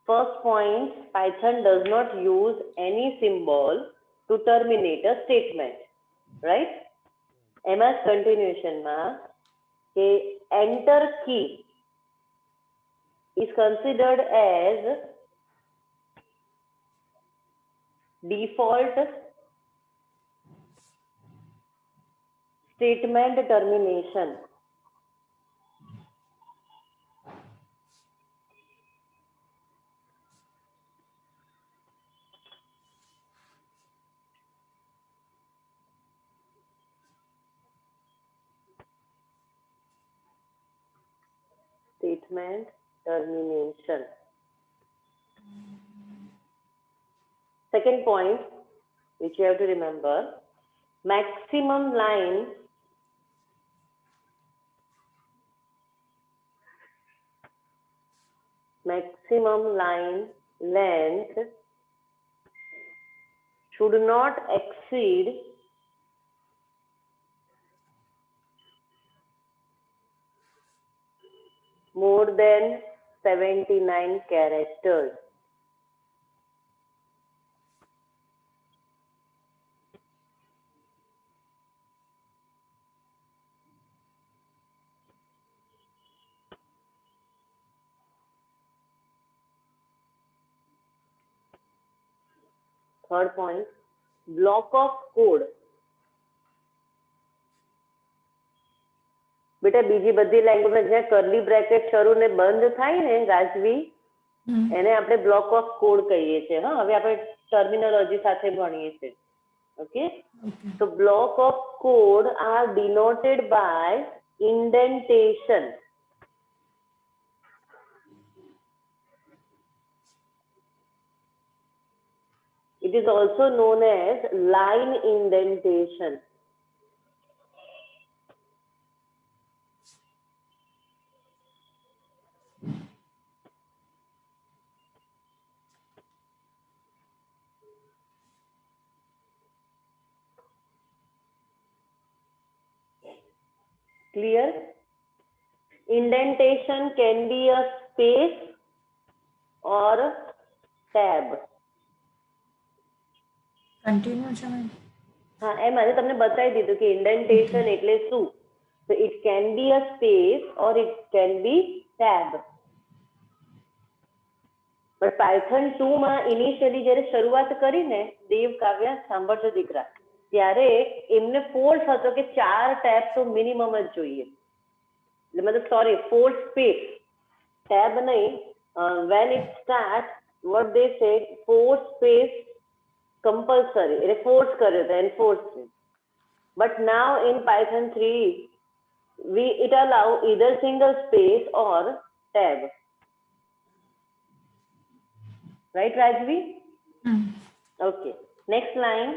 First point, Python does not use any symbol to terminate a statement, right? એમાં continuationમાં કે enter key is considered as default statement termination. Statement termination. Second point, which you have to remember, maximum line length should not exceed more than 79 characters. Third point, block of code. બેટા બીજી બધી language જ્યાં કરલી bracket શરૂ ને બંધ થાય ને રાજવી એને આપણે બ્લોક ઓફ કોડ કહીએ છીએ. હા, હવે આપણે ટર્મિનોલોજી સાથે ભણીએ છીએ. Okay, so block of code are denoted by indentation. It is also known as line indentation. Clear? Indentation can be a space or tab. Continue છે મેમ. હા, એમ આજે તમને બતાવી દીધું કે ઇન્ડેન્ટેશન એટલે શું. So it can be a space or it can be tab. But Python 2 માં ઇનિશિયલી જ્યારે શરૂઆત કરી ને દેવ કાવ્યા સાંભળજો દીકરા, ત્યારે એમને ફોર્સ હતો કે 4 ટેબ તો મિનિમમ જ જોઈએ. मतलब sorry, 4 space. Tab nahi. When it starts, what they said, 4 space compulsory. એટલે force કર્યો હતો, enforced. But now in Python 3, it allow either single space or tab. Right, Rajvi? Okay. Next line.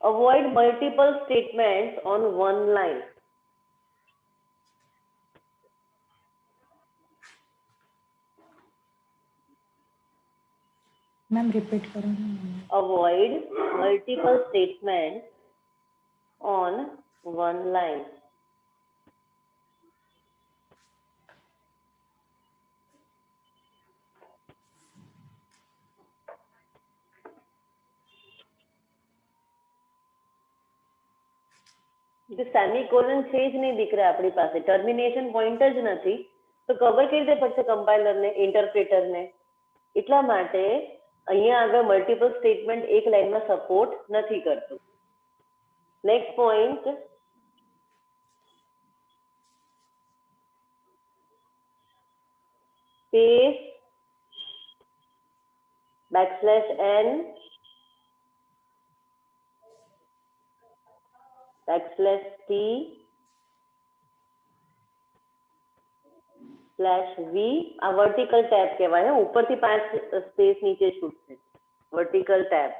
Avoid multiple statements on one line. Ma'am repeat કરો. Avoid multiple statements on one line. Semicolon છે જ નહીં દીકરા આપણી પાસે, termination point જ નથી, તો કવર કેવી રીતે પડશે કમ્પાઇલરને, ઇન્ટરપ્રેટરને? એટલા માટે અહીંયા આગળ મલ્ટિપલ સ્ટેટમેન્ટ એક લાઈનમાં સપોર્ટ નથી કરતું. Next point, space \n \t /v આ વર્ટિકલ ટેબ કહેવાય. ઉપરથી 5 સ્પેસ નીચે છૂટશે, vertical tab.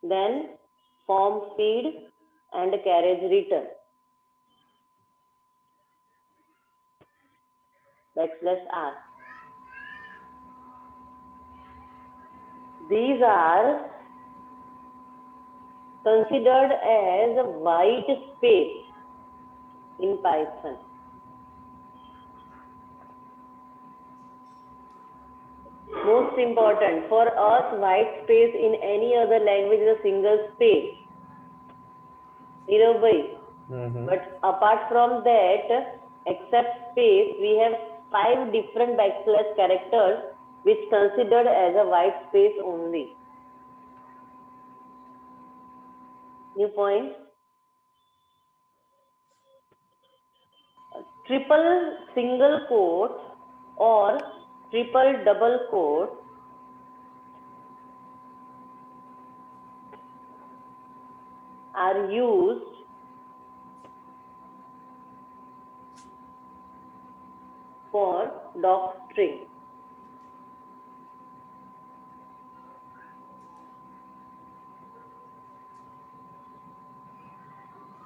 Then form feed and carriage return \r. These are considered as white space in Python. Most important, for us, white space in any other language is a single space. But apart from that, except space, we have 5 different backslash characters which considered as a white space only. New point. Triple single quote or triple double quote are used for docstring.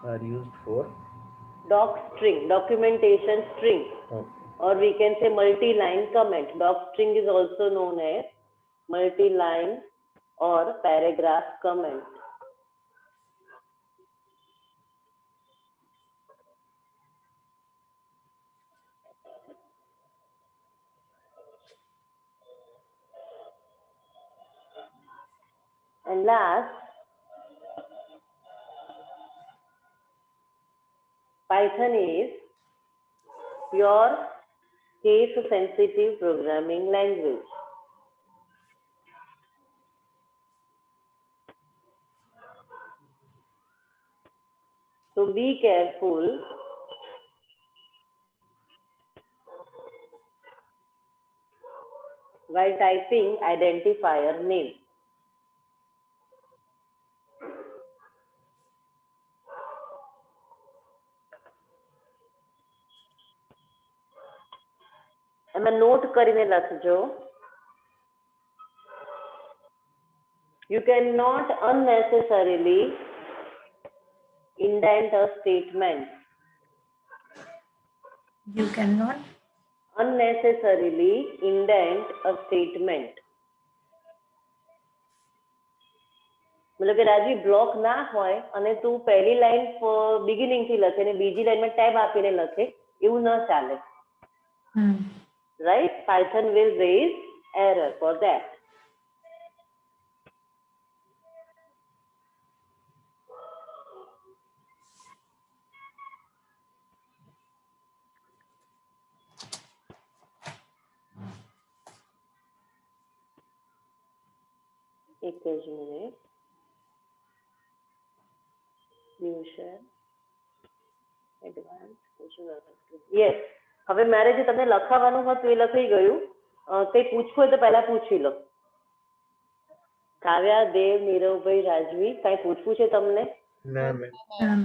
Are used for Docstring, documentation string. okay. Or we can say multi-line comment. Docstring is also known as multi-line or paragraph comment. And last, Python is pure case-sensitive programming language. So be careful while typing identifier name. એમાં not કરીને લખજો. You cannot unnecessarily indent a statement. You cannot Unnecessarily indent a statement. मतलब કે રાજવી block ના હોય અને તું પહેલી લાઈન બિગિનિંગ થી લખે ને બીજી લાઈન માં ટેબ આપીને લખે એવું ન ચાલે. Right? Python will raise error for that. એક જ minute. New share. Advanced question. Yes. હવે મારે જે તમને લખાવાનું હતું એ લખાઈ ગયું. કંઈ પૂછવું હોય તો પહેલા પૂછી લો. કાવ્યા, દેવ, નીરવભાઈ, રાજવી, કાંઈ પૂછવું છે તમને? ના મેમ.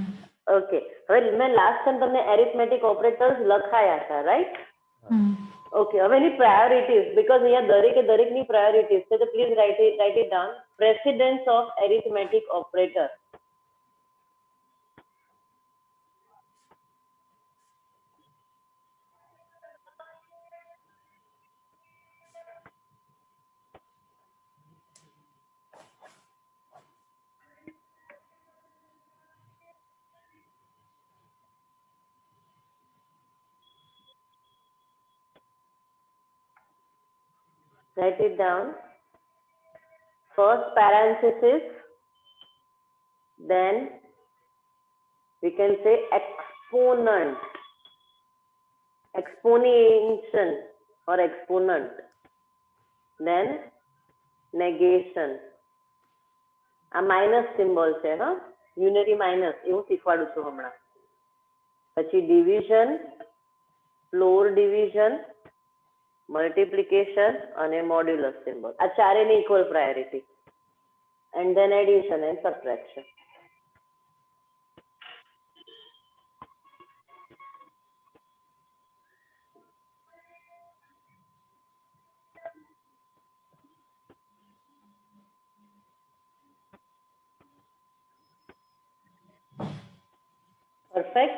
ઓકે. હવે મેં લાસ્ટ ટાઈમ તમને એરિથમેટિક ઓપરેટર્સ લખાયા હતા, રાઈટ? ઓકે. હવે એની પ્રાયોરિટીઝ, બીકોઝ અહીંયા દરેકની પ્રાયોરિટીઝ છે, તો please write it down. Precedence of arithmetic operator. Write it down. First parenthesis, then we can say exponent, exponentiation or exponent, then negation. આ minus symbol છે, હા, unity minus એવું શીખવાડું છું હમણાં. પછી ડિવિઝન, ફ્લોર ડિવિઝન, multiplication અને modulus symbol. આ ચારેની equal priority. And then addition and subtraction. Perfect?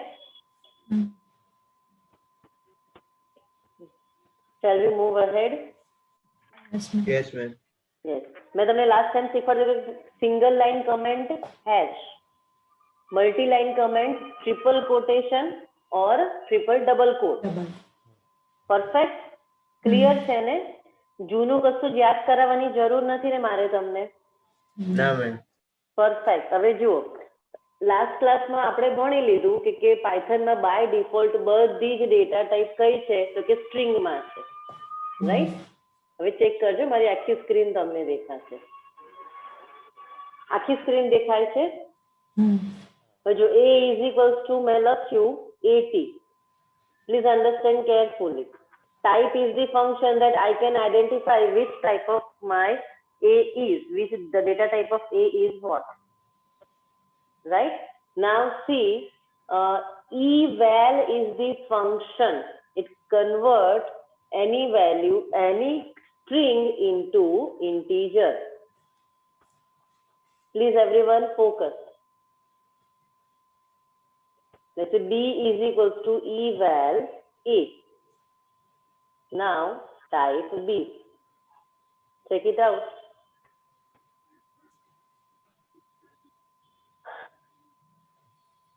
Shall we move ahead? Yes ma'am. Yes. मैं તમને last time શીખવાડ્યું કે single line comment hash, multi line comment triple quotation ઓર triple double કોટ. Double. Perfect, clear છે ને? જૂનું કશું જ યાદ કરાવવાની જરૂર નથી ને મારે તમને? ના મેમ. પરફેક્ટ. હવે જુઓ, લાસ્ટ ક્લાસમાં આપણે ભણી લીધું કે પાયથનમાં બાય ડિફોલ્ટ બધી જ ડેટા ટાઈપ કઈ છે તો કે સ્ટ્રિંગમાં છે, રાઈટ? હવે ચેક કરજો, મારી આખી સ્ક્રીન તમને દેખાશે. આખી સ્ક્રીન દેખાય છે? હવે જો a ઇઝ ઇક્વલ્સ ટુ મેં લખ્યું 80. Please understand carefully. Type is the function that I can identify which type of my a is, which the data type of a is what. Right? Now see, eval is the function. It converts any value, any string into integer. Please everyone focus. Let's say b is equals to eval a. Now type b. Check it out.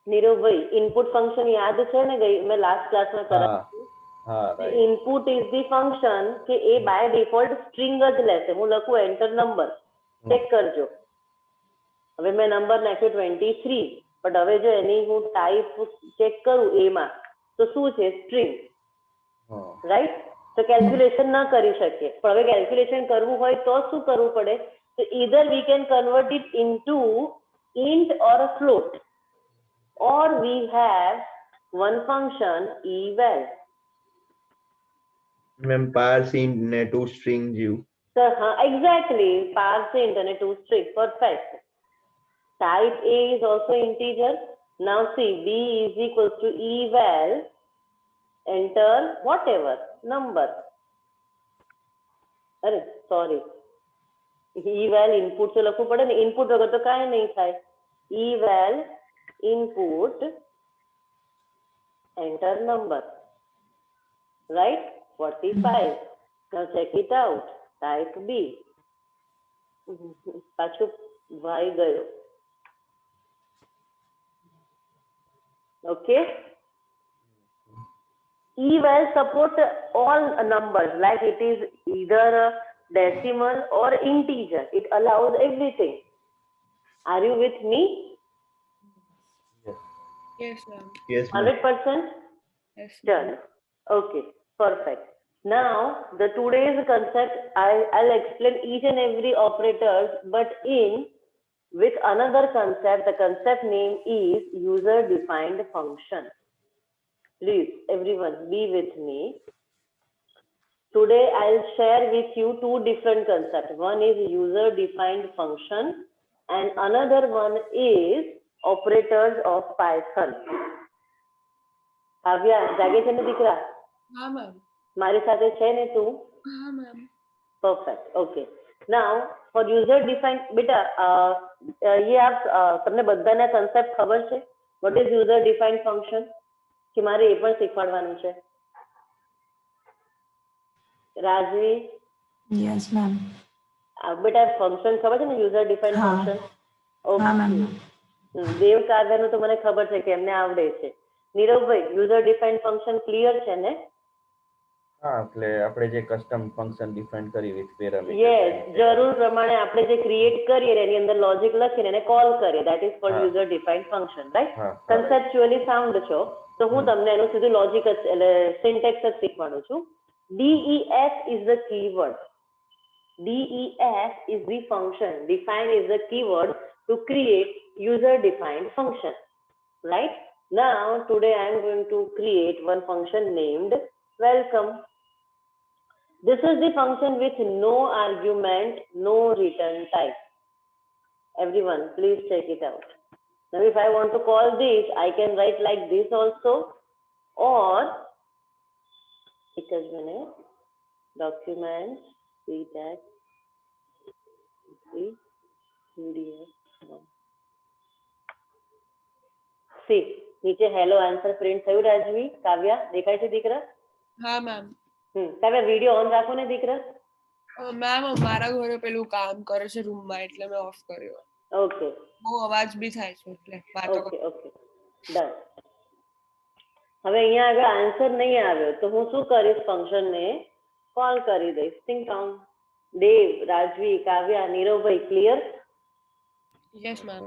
Nirav ભાઈ, input function યાદ છે ને? ગઈ મેં last ક્લાસમાં કરાવ્યું. Input is the function કે એ by default string જ લેશે. હું લખું એન્ટર નંબર, ચેક કરજો. હવે મેં નંબર નાખ્યો 23, બટ હવે જો એની હું ટાઈપ ચેક કરું એમાં તો શું છે? String, right? તો કેલ્ક્યુલેશન ન કરી શકીએ. પણ હવે કેલ્ક્યુલેશન કરવું હોય તો શું કરવું પડે? તો either we can convert it into int or a float, or we have one function eval. Ma'am parse int ને to string જેવું. So exactly, parse int and to string. Perfect. Type a is also integer. Now see, b is equals to eval, enter whatever number. અરે sorry, eval input તો લખવું પડે ને. Input વગર તો કાંઈ નહીં થાય. eval input, enter number, right? 45. Now check it out. Type b. પાછું y ગયો. Okay. Eval support all numbers, like it is either a decimal or integer. It allows everything. Are you with me? Yes, ma'am. Yes ma'am. 100%? Yes, ma'am. Done. Okay, perfect. Now, the today's concept, I'll explain each and every operators, but with another concept. The concept name is user-defined function. Please, everyone, be with me. Today, I'll share with you two different concepts. One is user-defined function, and another one is operators of Python. કાવ્યા જાગે છે ને દીકરા? हाँ, ma'am. મારી સાથે છે ને તું? हाँ, ma'am. Perfect. Okay. Now for user defined, બેટા ये आप તમને બધાને concept ખબર છે? What is user defined function? કે મારે એ પણ શીખવાડવાનું છે? રાજવી, Yes, ma'am. બેટા ફંક્શન ખબર છે ને? user defined હા. function. હા, ma'am. દેવ કાવ્યાનું તો મને ખબર છે કે એમને આવડે છે. Niravbhai, user defined function clear છે ને? હા, એટલે આપણે જે કસ્ટમ ફંક્શન ડિફાઇન કરી વિથ પેરામીટર. યસ, જરૂર પ્રમાણે આપણે જે ક્રિએટ કરીએ એની અંદર લોજિક લખીને એને કોલ કરીએ, ધેટ ઇઝ કોલ્ડ હા. User defined function, right? હા, કન્સેપ્ચ્યુઅલી સાઉન્ડ છો તો હું તમને એનું સીધું લોજિક જ એટલે સિન્ટેક્સ જ શીખવાડું છું. DEF is the keyword. DEF is the function. Define is the keyword to create user defined function, right? Now today I am going to create one function named welcome. This is the function with no argument, no return type. Everyone, please check it out. Now, if I want to call this, I can write like this also, or it is documents, ctag, PDF. See, નીચે hello answer print થયું રાજવી? કાવ્યા દેખાય છે દીકરા? हाँ, ma'am. Kavya video on રાખો ને દીકરા. મેમ મારા ઘરે પેલું કામ કરે છે રૂમમાં એટલે મેં ઓફ કર્યો. ઓકે બહુ અવાજ બી થાય છે એટલે વાતો ઓકે ઓકે ડન. હવે અહીંયા આગળ આન્સર નહીં આવ્યો તો હું શું કરીશ, ફંક્શનને કોલ કરી દઈશ. ટિંગ ટોંગ. દેવ, રાજવી, કાવ્યા, નીરવભાઈ, ક્લિયર? Yes ma'am.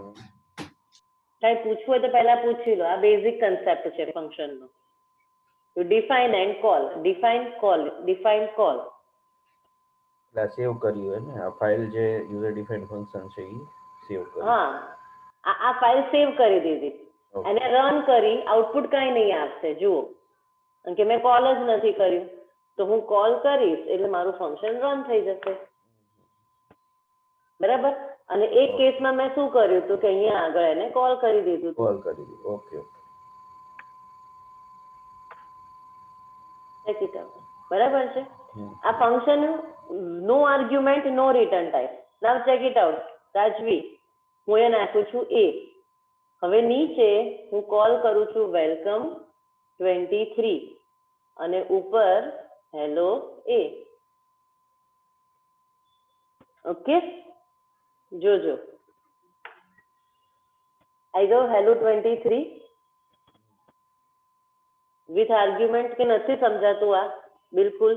કઈ પૂછવું હોય તો પહેલા પૂછી લો. આ બેઝિક કન્સેપ્ટ છે ફંક્શનનો. To define and call, define call, define call. એટલે સેવ કર્યું હે ને આ ફાઇલ જે યુઝર ડિફાઇન્ડ ફંક્શન છે એ સેવ કરી. હા, આ ફાઇલ સેવ કરી દીધી. Okay. એને રન કરી, આઉટપુટ કઈ નહીં આપશે. જુઓ, કારણ કે મેં કોલ જ નથી કર્યું, તો હું કોલ કરીશ એટલે મારું ફંક્શન રન થઈ જશે. બરાબર? અને એક કેસમાં મેં શું કર્યું હતું કે અહીંયા આગળ એને કોલ કરી દીધું હતું. કોલ કરી દીધું. Okay okay. Check it out. બરાબર છે? આ ફંક્શન નો આર્ગ્યુમેન્ટ, નો return type. Now check it out. Rajvi, હું એ નાખું છું એ. હવે નીચે હું કોલ કરું છું વેલકમ 23 અને ઉપર હેલો એ. ઓકે, જોજો I go hello 23 with argument કે નથી સમજાતું આ બિલકુલ?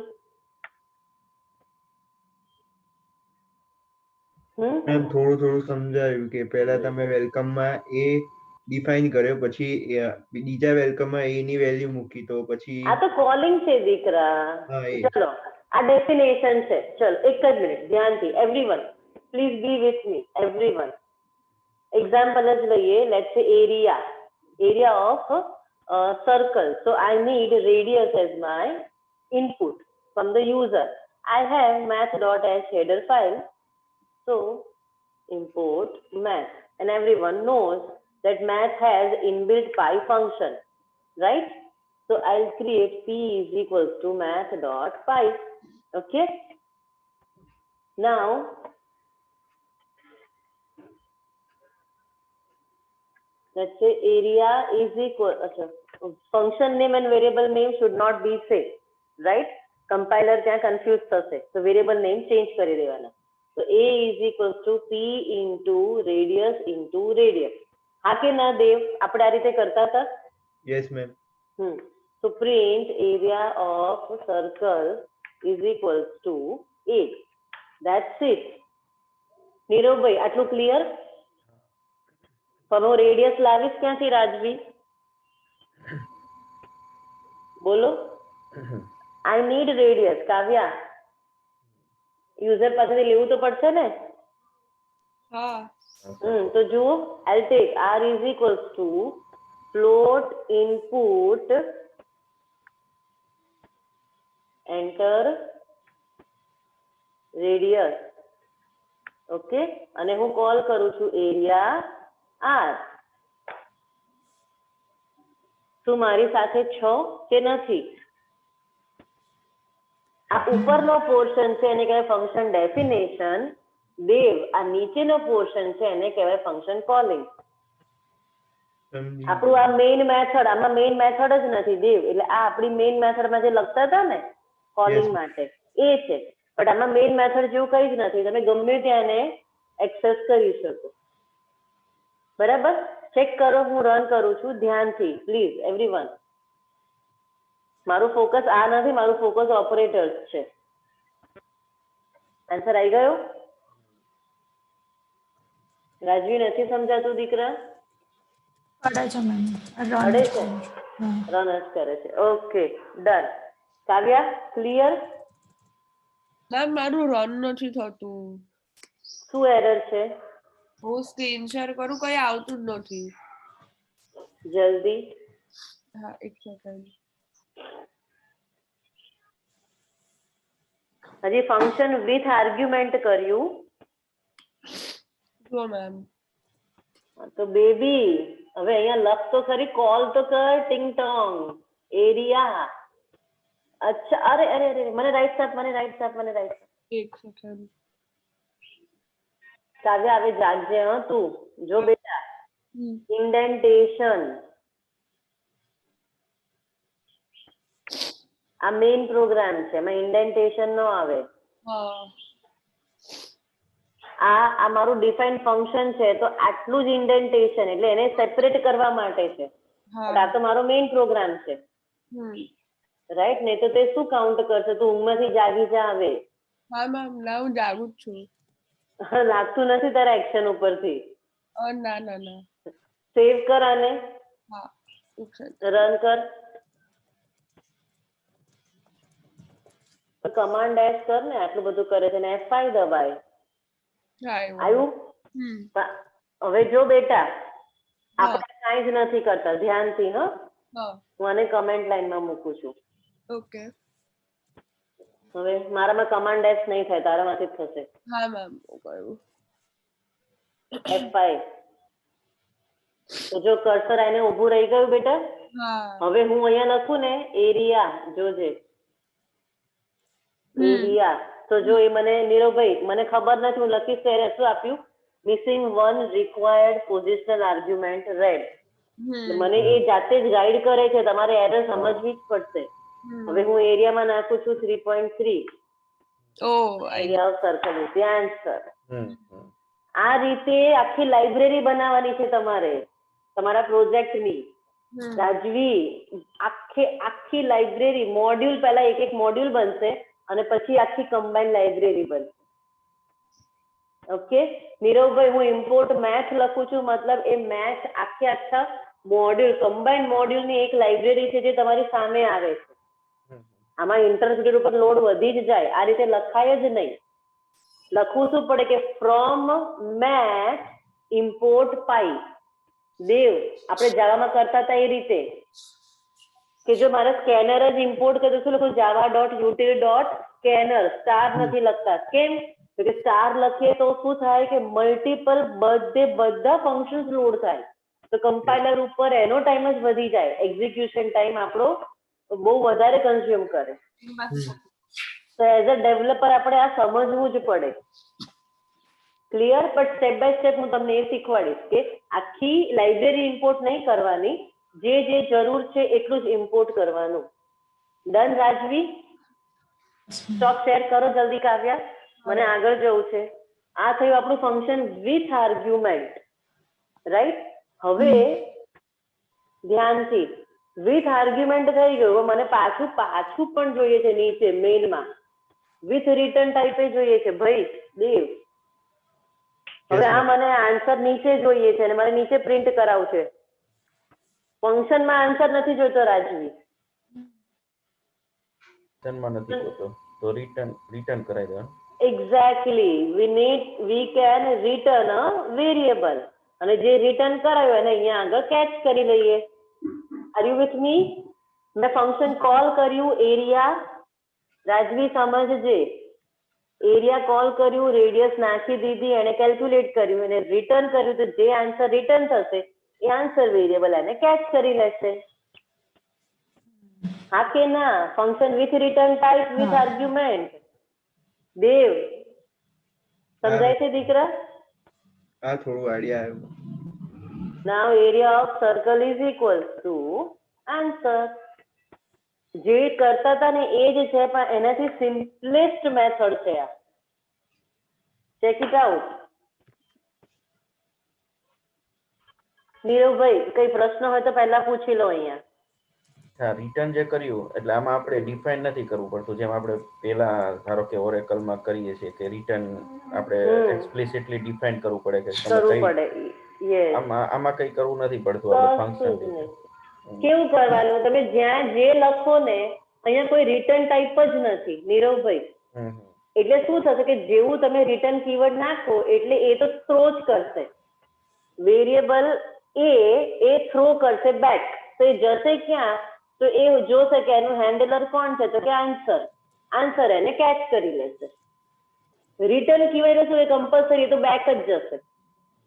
મેમ થોડું સમજાયું કે પહેલા તમે વેલકમ માં એ ડિફાઇન કર્યો, પછી બીજા વેલકમ માં એ ની વેલ્યુ મૂકી, તો પછી આ તો કોલિંગ છે દીકરા. હા, એ. ચલો આ ડેફિનેશન છે. ચલો એક જ મિનિટ ધ્યાનથી. Everyone please be with me. Everyone example જ લઈએ. Let's say area of circle. So I need radius as my input from the user. I have math.h header file. So import math, and everyone knows that math has inbuilt py function, right? So I'll create p is equals to math.py. Okay. Now let's say area is equal. Function name and variable name should not be same, right? Compiler ત્યાં confused થશે, so variable name change કરી દેવાના. So a is equals to p into radius into radius. હા કે ના દેવ? આપણે આ રીતે કરતા હતા. Yes ma'am. So print area of circle is equals to a. That's it. Niravbhai આટલું ક્લિયર? પણ હું રેડિયસ લાવીશ ક્યાંથી રાજવી? બોલો. I need radius. Kavya, user પાસેથી લેવું તો પડશે ને? હા. તો જુઓ, I take r is equals to float input enter radius. Okay, અને હું કોલ કરું છું એરિયા r. તું મારી સાથે છો કે નથી? આ ઉપરનો પોર્શન છે એને કહેવાય ફંક્શન ડેફિનેશન. દેવ, આ નીચેનો પોર્શન છે એને કહેવાય ફંક્શન કોલિંગ. આપણું આ મેઇન મેથડ, આમાં મેઇન મેથડ જ નથી દેવ. એટલે આ આપણી મેઇન મેથડમાં જે લખતા હતા ને કોલિંગ માટે એ છે, બટ આમાં મેઇન મેથડ જેવું કઈ જ નથી. તમે ગમે ત્યાં એને એક્સેસ કરી શકો. બરાબર? ચેક કરો, હું રન કરું છું ધ્યાનથી પ્લીઝ એવરીવન. મારું ફોકસ આ નથી, મારું ફોકસ ઓપરેટર્સ છે. આન્સર આવી ગયો? રાજવી નથી સમજાતું દીકરા? પડે છે મેમ. પડે છે, રન જ કરે છે. Okay done. Kavya clear? Ma'am મારું રન નથી થતું. શું એરર છે? હું સ્ક્રીન શેર કરું કઈ આવતું જ નથી. જલ્દી. હા, એક સેકન્ડ. હજી ફંક્શન વિથ આર્ગ્યુમેન્ટ કર્યું. જો મેમ. તો બેબી હવે અહીંયા લખ તો ખરી, કોલ તો કર. ટિંગ ટોંગ એરિયા. અચ્છા, અરે અરે અરે મને રાઈટ સાપ, મને રાઈટ સાપ, મને રાઈટ સાપ. એક સેકન્ડ. કાવ્યા હવે જાગજે. હા તું જો બેટા, ઇન્ડેન્ટેશન આ મેઇન પ્રોગ્રામ છે, એમાં ઇન્ડેન્ટેશન નો આવે. આ મારું ડિફાઇન ફંક્શન છે, તો આટલું જ ઇન્ડેન્ટેશન એટલે એને સેપરેટ કરવા માટે છે. હા આ તો મારો મેઇન પ્રોગ્રામ છે, રાઈટ ને? તો તે શું કાઉન્ટ કરશે? તું ઊંઘમાંથી જાગી જા હવે. હા મેમ, ના હું જાગું જ છું. લાગતું નથી તારા એક્શન ઉપરથી. ના ના ના. સેવ કર આને, હા રન કર. કમાન્ડ એસ કર ને, આટલું બધું કરે છે ને F5 દબાય. હા એવું. આવ્યું? હવે જો બેટા, આપણે કાંઈ જ નથી કરતા, ધ્યાનથી. હ હા હું આને કમેન્ટ લાઈનમાં મૂકું છું. ઓકે. હવે મારામાં કમાન્ડ એસ નહીં થાય, તારામાંથી જ થશે. હા મેમ કયું F5. તો જો કર્સર આને ઊભું રહી ગયું બેટા. હા હવે હું અહીંયા લખું ને એરિયા, જોજે એરિયા. તો જો એ મને નીરવભાઈ, મને ખબર નથી, હું લખીશ તો એને શું આપ્યું? Missing one required positional argument red. મને એ જાતે જ ગાઈડ કરે છે, તમારે એરર સમજવી જ પડશે. હવે હું એરિયામાં નાખું છું 3.3. Area of circle is the answer. આ રીતે આખી લાઇબ્રેરી બનાવવાની છે તમારે, તમારા પ્રોજેક્ટની. રાજવી, આખી લાઇબ્રેરી, મોડ્યુલ, પહેલા એક મોડ્યુલ બનશે અને પછી આખી કમ્બાઈન લાઇબ્રેરી બનશે. ઓકે નીરવભાઈ, હું ઇમ્પોર્ટ મેથ લખું છું, મતલબ એ મેથ આખા મોડ્યુલ, કમ્બાઈન મોડ્યુલની એક લાઇબ્રેરી છે જે તમારી સામે આવે છે. આમાં ઇન્ટરનેટ ઉપર લોડ વધી જ જાય, આ રીતે લખાય જ નહીં. લખવું શું પડે કે ફ્રોમ મેથ ઇમ્પોર્ટ પાઈ. દેવ, આપણે જાવામાં કરતા હતા એ રીતે કે જો મારે સ્કેનર જ ઇમ્પોર્ટ કરવું, શું લખું? java.util.scanner. સ્ટાર નથી લખતા. કેમ? તો કે સ્ટાર લખીએ તો શું થાય કે મલ્ટિપલ બધા ફંક્શન્સ લોડ થાય, તો કમ્પાઇલર ઉપર એનો ટાઈમ જ વધી જાય, એક્ઝિક્યુશન ટાઈમ આપણો બહુ વધારે કન્ઝ્યુમ કરે. તો એઝ અ ડેવલપર આપણે આ સમજવું જ પડે. Clear? But step by step હું તમને એ શીખવાડીશ કે આખી લાઇબ્રેરી ઇમ્પોર્ટ નહીં કરવાની, જે જરૂર છે એટલું જ ઇમ્પોર્ટ કરવાનું. ડન રાજવી? સ્ટોક શેર કરો જલ્દી. કાવ્યા, મને આગળ જવું છે. આ થયું આપણું ફંક્શન વિથ આર્ગ્યુમેન્ટ, રાઈટ? હવે ધ્યાનથી, વિથ આર્ગ્યુમેન્ટ થઈ ગયું. મને પાછું પણ જોઈએ છે નીચે મેઇનમાં, વિથ રિટર્ન ટાઈપે જોઈએ છે ભાઈ દેવ. હવે આ મને આન્સર નીચે જોઈએ છે અને મારે નીચે પ્રિન્ટ કરાવવું છે. ફંક્શનમાં આન્સર નથી જોઈતો રાજવી. નથી જોતો તો રિટર્ન કરાવી દેવાનું. Exactly, we can return a variable, અને જે રિટર્ન કરાયું એને અહીંયા આગળ કેચ કરી લઈએ. Are you with me? મેં ફંક્શન કોલ કર્યું એરિયા, રાજવી સમજજે. એરિયા કોલ કર્યું, રેડિયસ નાખી દીધી, એને કેલ્ક્યુલેટ કર્યું, એને રિટર્ન કર્યું, તો જે આન્સર રિટર્ન થશે એ આન્સર વેરિયેબલ એને કેચ કરી લેશે. હા કે ના? Function with return type with argument. Dev, સમજાય છે દીકરા? હા, થોડું આઈડિયા આવ્યું. Now area of circle is equal to answer. જે કરતા હતા ને એ જ છે, પણ એનાથી સિમ્પલેસ્ટ મેથડ છે આ. Check it out. નીરવભાઈ, કઈ પ્રશ્ન હોય તો પહેલા પૂછી લો અહીંયા. હા, રિટર્ન જે કર્યું એટલે આમાં આપણે ડિફાઇન નથી કરવું પડતું, જેમ આપણે પેલા ધારો કે ઓરેકલમાં કરીએ છીએ કે રિટર્ન આપણે એક્સપ્લિસિટલી ડિફાઇન કરવું પડે કે કરવું પડે. યસ, આમાં કઈ કરવું નથી પડતું. આપણે ફંક્શન નહીં. કેવું કરવાનું? તમે જ્યાં જે લખો ને, અહીંયા કોઈ રિટર્ન ટાઈપ જ નથી નીરવભાઈ. એટલે શું થશે કે જેવું તમે રિટર્ન કીવર્ડ નાખો એટલે એ તો થ્રો જ કરશે. વેરિયેબલ એ થ્રો કરશે બેક. તો એ જશે ક્યાં? તો એ જોશે કે એનું હેન્ડલર કોણ છે, તો કે આન્સર એને કેચ કરી લેશે. રિટર્ન કીવર્ડ શું? એ કમ્પલસરી, તો બેક જ જશે.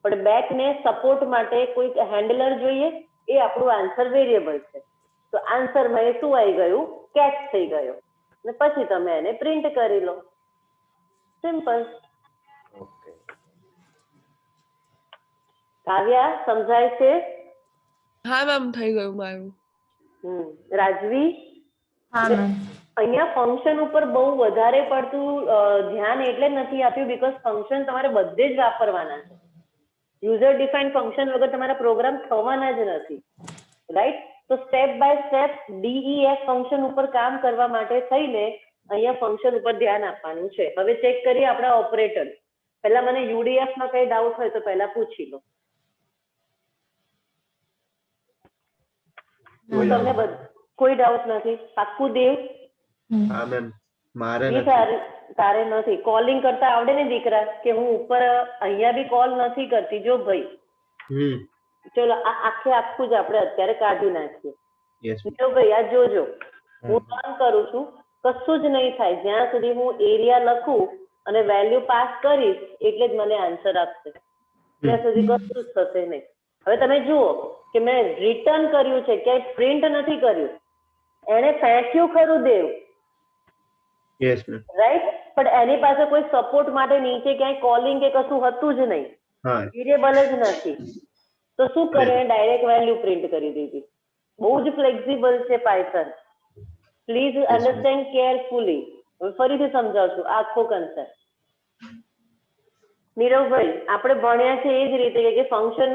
પણ બેક ને સપોર્ટ માટે કોઈ હેન્ડલર જોઈએ, એ આપણું આન્સર વેરિયેબલ છે. તો આન્સરમાં એ શું આવી ગયું? કેચ થઈ ગયો. ને પછી તમે એને પ્રિન્ટ કરી લો. સિમ્પલ. કાવ્યા, સમજાય છે? હા મેમ, થઈ ગયું મારું. રાજવી? હા મેમ. અહીંયા ફંક્શન ઉપર બહુ વધારે પડતું ધ્યાન એટલે નથી આપ્યું બીકોઝ ફંક્શન તમારે બધે જ વાપરવાના છે. યુઝર ડિફાઇન ફંક્શન વગર તમારા પ્રોગ્રામ થવાના જ નથી. રાઈટ? તો step by step DEF function ઉપર કામ કરવા માટે થઈને અહીંયા ફંક્શન ઉપર ધ્યાન આપવાનું છે. હવે ચેક કરીએ આપણા ઓપરેટર. પહેલા મને UDF માં કઈ ડાઉટ હોય તો પહેલા પૂછી લો. તમને કોઈ ડાઉટ નથી? પાક્કું દેવ? હા મેમ, મારે ઈ નથી. તારે નથી. કોલિંગ કરતા આવડે ને દીકરા? કે હું ઉપર અહીંયા બી કોલ નથી કરતી જો ભાઈ. ચલો આખું જ આપણે અત્યારે કાઢી નાખીએ. યસ જો ભાઈ આ જોજો, હું રન કરું છું, કશું જ નહીં થાય જ્યાં સુધી હું એરિયા લખું અને વેલ્યુ પાસ કરીશ એટલે જ મને આન્સર આપશે. ત્યાં સુધી કશું જ થશે નહીં. હવે તમે જુઓ કે મેં રિટર્ન કર્યું છે, ક્યાંય પ્રિન્ટ નથી કર્યું. એને ફેંક્યું ખરું દેવ, યસ મેમ. રાઈટ? પણ એની પાસે કોઈ સપોર્ટ માટે નીચે ક્યાંય કોલિંગ કે કશું હતું જ નહીં, હા, વેરિયેબલ જ નથી. તો શું કર્યું? ડાયરેક્ટ વેલ્યુ પ્રિન્ટ કરી દીધી. બહુ જ ફ્લેક્સિબલ છે પાયથન. Please understand carefully. ફરીથી સમજાવું છું આખો કન્સેપ્ટ. નીરવભાઈ, આપણે ભણ્યા છે એ જ રીતે કે ફંક્શન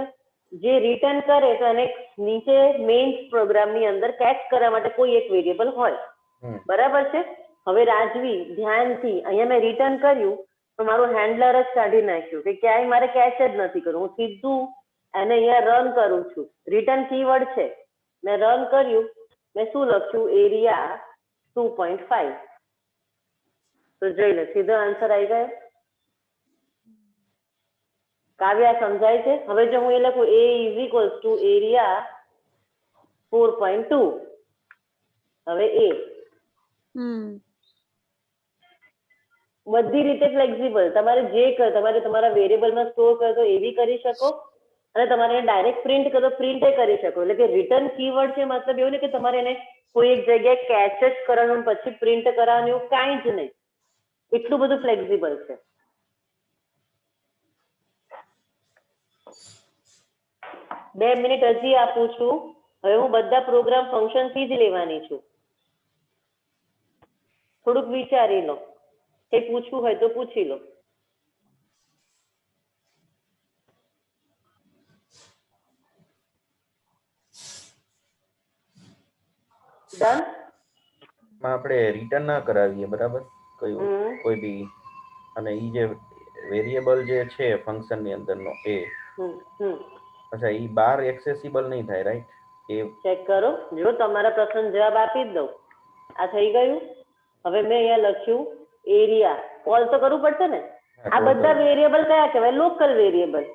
જે રિટર્ન કરે તો એને નીચે મેઇન પ્રોગ્રામની અંદર કેચ કરવા માટે કોઈ એક વેરિયેબલ હોય. બરાબર છે? હવે રાજવી ધ્યાનથી, અહીંયા મેં રિટર્ન કર્યું તો મારું હેન્ડલર જ કાઢી નાખ્યું કે ક્યાંય મારે કેચ જ નથી કરવું. હું સીધું એને અહીંયા રન કરું છું. રિટર્ન કીવર્ડ છે, મેં રન કર્યું, મેં શું લખ્યું? એરિયા 2.5. તો જોઈ લે, સીધો આન્સર આવી ગયો. કાવ્યા સમજાય છે? હવે જો હું એ લખું A = એરિયા 4.2. હવે A બધી રીતે ફ્લેક્સિબલ. તમારે જે કર, તમારે તમારા વેરિયેબલમાં સ્ટોર કરતો એવી કરી શકો અને તમારે ડાયરેક્ટ પ્રિન્ટ કરો પ્રિન્ટ કરી શકો. એટલે કે રિટર્ન કીવર્ડ છે મતલબ એવું નહીં કે તમારે એને કોઈ એક જગ્યાએ કેચ જ કરવાનું પછી પ્રિન્ટ કરવાનું, એવું કાંઈ જ નહીં. એટલું બધું ફ્લેક્સિબલ છે. બે મિનિટ હજી આપું છું. હવે હું બધા પ્રોગ્રામ ફંક્શન થી જ લેવાની છું. થોડુંક વિચારી લો. કઈ પૂછવું હોય તો પૂછી લો. ડન? આપણે રિટર્ન ના કરાવીએ, બરાબર? કોઈ બી, અને ઈ જે વેરિયેબલ જે છે ફંક્શન ની અંદરનો એ, અચ્છા, ઈ બાર એક્સેસિબલ નહીં થાય, રાઈટ? એ ચેક કરો. જો તમારા પ્રશ્ન જવાબ આપી જ દઉં. આ થઈ ગયું. હવે મેં અહીંયા લખ્યું એરિયા. કોલ તો કરવું પડશે ને. આ બધા વેરિયેબલ કયા કહેવાય? Local variable.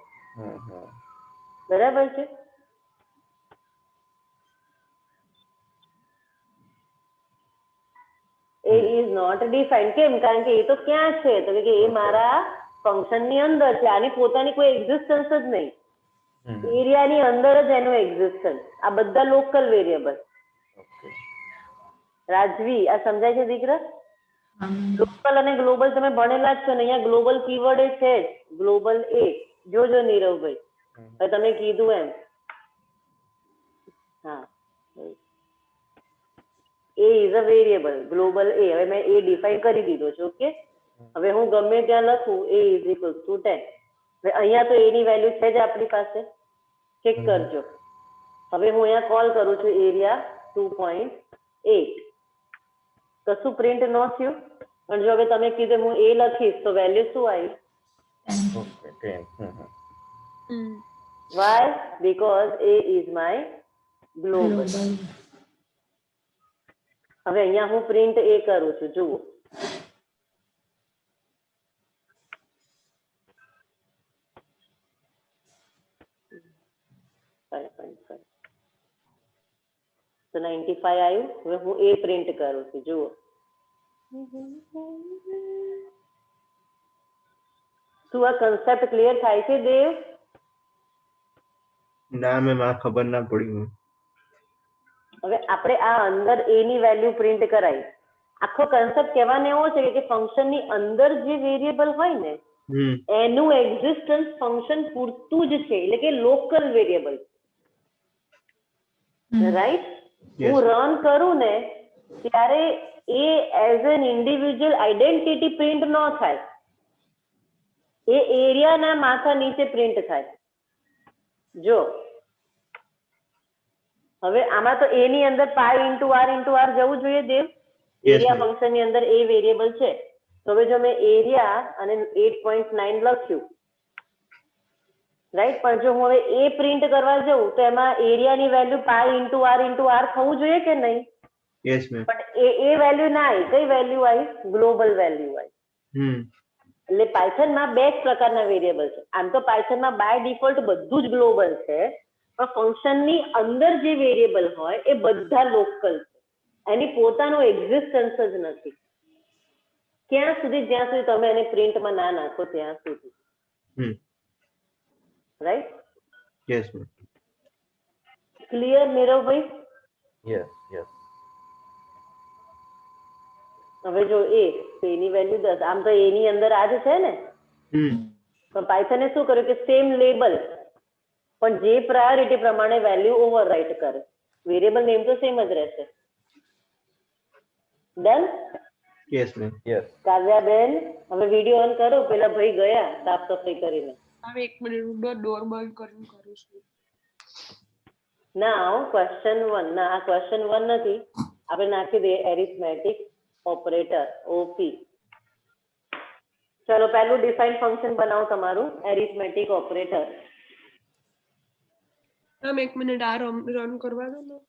બરાબર છે? એ ઇઝ નોટ ડિફાઇન્ડ. કેમ? કારણ કે એ તો ક્યાં છે? તો કે એ મારા ફંક્શન ની અંદર છે. આની પોતાની કોઈ એક્ઝિસ્ટન્સ જ નહીં. એરિયાની અંદર જ એનું એક્ઝિસ્ટન્સ. આ બધા લોકલ વેરિયેબલ. રાજવી, આ સમજાય છે દીકરા? લોકલ અને ગ્લોબલ તમે ભણેલા જ છો ને. અહીંયા ગ્લોબલ કીવર્ડ છે જ. ગ્લોબલ એ જોજો નીરવભાઈ, હવે તમે કીધું એમ. હા, એ ઇઝ અ વેરિયેબલ. ગ્લોબલ એ. હવે મેં એ ડિફાઇન કરી દીધો છે. ઓકે, હવે હું ગમે ત્યાં લખું A = 10. હવે અહીંયા તો એની વેલ્યુ છે જ આપણી પાસે. ચેક કરજો. હવે હું અહીંયા કોલ કરું છું એરિયા 2.8. કશું પ્રિન્ટ ન થયું. પણ જો હવે તમે કીધું હું એ લખીશ તો વેલ્યુ શું આવી? Why? Because A is my global. હવે અહીંયા હું પ્રિન્ટ એ કરું છું. જુઓ, તો 95 આવ્યું. હવે હું એ પ્રિન્ટ કરું છું. જુઓ, શું આ કન્સેપ્ટ ક્લિયર થાય છે દેવ? ના મેમ, આ ખબર ના પડી. હવે આપણે આ અંદર એ ની વેલ્યુ પ્રિન્ટ કરાવી. આખો કન્સેપ્ટ કહેવાનો એવો છે કે ફંક્શન ની અંદર જે વેરિયેબલ હોય ને એનું એક્ઝિસ્ટન્સ ફંક્શન પૂરતું જ છે. એટલે કે લોકલ વેરિયેબલ. રાઈટ? હું રન કરું ને ત્યારે એ as an individual identity print ન થાય. એ એરિયાના માથા નીચે પ્રિન્ટ થાય. જો હવે આમાં તો a ની અંદર પાઈ ઇન્ટુ આર જવું જોઈએ દેવ. Yes, area ma'am. ફંક્શન ની અંદર એ વેરિયેબલ છે. તો હવે જો મેં એરિયા અને 8.9 લખ્યું, રાઈટ, પણ જો હું હવે એ પ્રિન્ટ કરવા જાઉં તો એમાં એરિયાની વેલ્યુ પાઈ ઇન્ટુ આર થવું જોઈએ કે નહીં? Yes, ma'am. પણ એ વેલ્યુ ના આવી. કઈ વેલ્યુ આવી? ગ્લોબલ વેલ્યુ આવી. એટલે પાયથનમાં બે જ પ્રકારના વેરિયેબલ છે. આમ તો પાયથનમાં બાય ડિફોલ્ટ બધું જ ગ્લોબલ છે, પણ ફંક્શનની અંદર જે વેરિયેબલ હોય એ બધા લોકલ છે. એની પોતાનું એક્ઝિસ્ટન્સ જ નથી. જ્યાં સુધી તમે એને પ્રિન્ટમાં ના નાખો ત્યાં સુધી. રાઈટ? Yes, ma'am. ક્લિયર નીરવભાઈ? Yes yes. હવે જો એની વેલ્યુ 10, આમ તો એની અંદર આ જ છે ને, પણ પાયથને શું કર્યું કે સેમ લેબલ પણ જે પ્રાયોરિટી પ્રમાણે વેલ્યુ ઓવરરાઇટ કરે. વેરિયેબલ નેમ તો સેમ જ રહેશે. ડન? Yes, ma'am. યસ. કાવ્યાબેન, હવે વિડીયો ઓન કરો. પેલા ભાઈ ગયા સાફ સફાઈ કરીને. હવે 1 મિનિટ હું ડોર બંધ કરીને કરું છું. નાઉ ક્વેશ્ચન 1. ના, આ ક્વેશ્ચન 1 નથી. આપણે નાખી દઈએ એરિથમેટિક ઓપરેટર, ઓપી. ચલો પહેલું ડિફાઇન ફંક્શન બનાવો તમારું એરિથમેટિક ઓપરેટર. મેમ 1 મિનિટ આ રન કરવા દો ને.